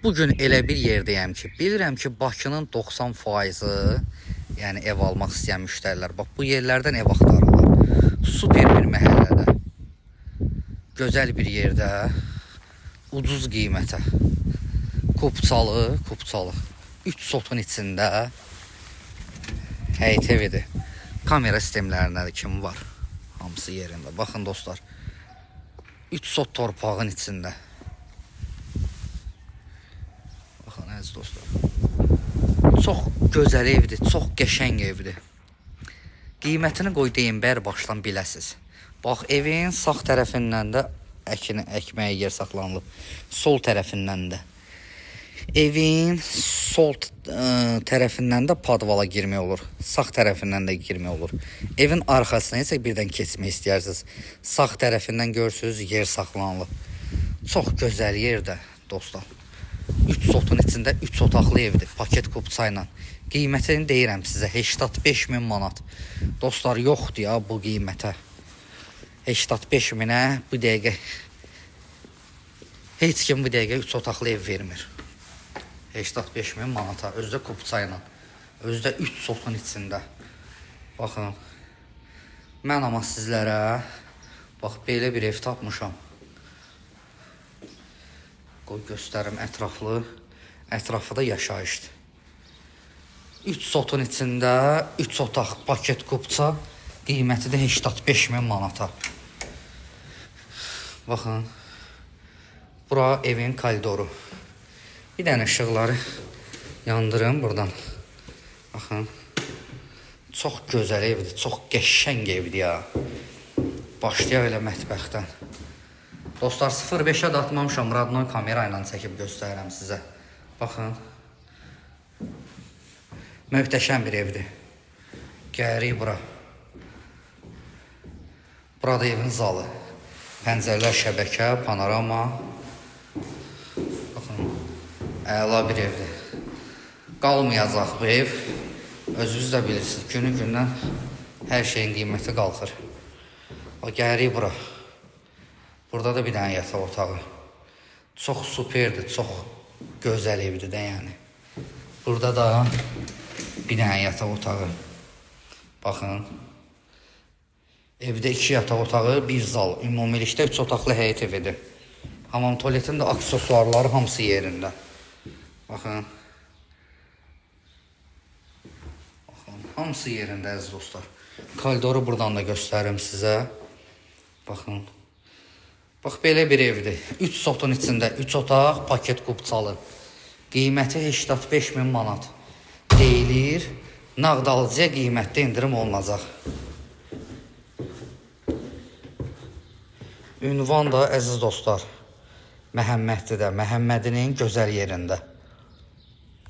Bugün elə bir yerdəyəm ki, bilirəm ki, Bakının 90%-i, yəni ev almaq istəyən müştərilər, bax bu yerlərdən ev axtarırlar. Super bir məhəllədə, gözəl bir yerdə, ucuz qiymətə, Kupçalı, 3 sotun içində həyət evidir. Kamera sistemlərinə də kim var? Hamısı yerində. Baxın dostlar, 3 sot torpağın içində. Baxın əziz dostlar, çox gözəl evdir, çox qəşəng evdir. Qiymətini qoy deyim, bər başdan biləsiz. Bax, evin sağ tərəfindən də əkməyə yer saxlanılıb, sol tərəfindən də. Evin sol tərəfindən də padvala girmək olur, sağ tərəfindən də girmək olur. Evin arxasına isə birdən keçmək istəyirsiniz. Sağ tərəfindən görürsünüz, yer saxlanılıb. Çox gözəl yerdə dostlar. 3 sotun içində 3 otaqlı evdir, paket kupça ilə. Qiymətini deyirəm sizə, 85.000 manat. Dostlar, yoxdur ya bu qiymətə. 85.000-ə bu dəqiqə heç kim bu dəqiqə 3 otaqlı ev vermir. 85.000 manata, özdə kupça ilə, özdə 3 sotun içində. Baxın, mən amma sizlərə bax belə bir ev tapmışam. Qoy göstərim ətraflı. Ətrafı da yaşayışdır. 3 sotun içində 3 otaq paket kupça, qiyməti də 85.000 manata. Baxın, bura evin koridoru. Bir dənə işıqları yandırım buradan. Baxın, çox gözəl evdir, çox qəşəng evdir ya. Başlayaq elə mətbəxdən. Dostlar, 0.5-ə də atmamışam, Radnoy kamera ilə çəkib göstərirəm sizə. Baxın, möhtəşəm bir evdir. Gəlirik bura. Burada evin zalı. Pəncərələr şəbəkə, panorama. Baxın, əla bir evdir. Qalmayacaq bu ev. Özünüz də bilirsiniz, günü gündən hər şeyin qiyməti qalxır. Gəlirik bura. Burada da bir dənə yataq otağı. Çox superdir, çox gözəl evdir də yəni. Burada da bir dənə yataq otağı. Baxın. Evdə 2 yataq otağı, 1 zal. Ümumilikdə 3 otaqlı həyət evidir. Hamam tualetin də aksesuarları hamısı yerində. Baxın. Baxın, hamısı yerində əziz dostlar. Koridoru buradan da göstərim sizə. Baxın. Bax, belə bir evdir. 3 sotun içində 3 otaq, paket kupçalı. Qiyməti 85.000 manat deyilir. Nağd alıcıya qiymətdə indirim olunacaq. Ünvan da əziz dostlar, Məhəmmədlidə, Məhəmmədinin gözəl yerində.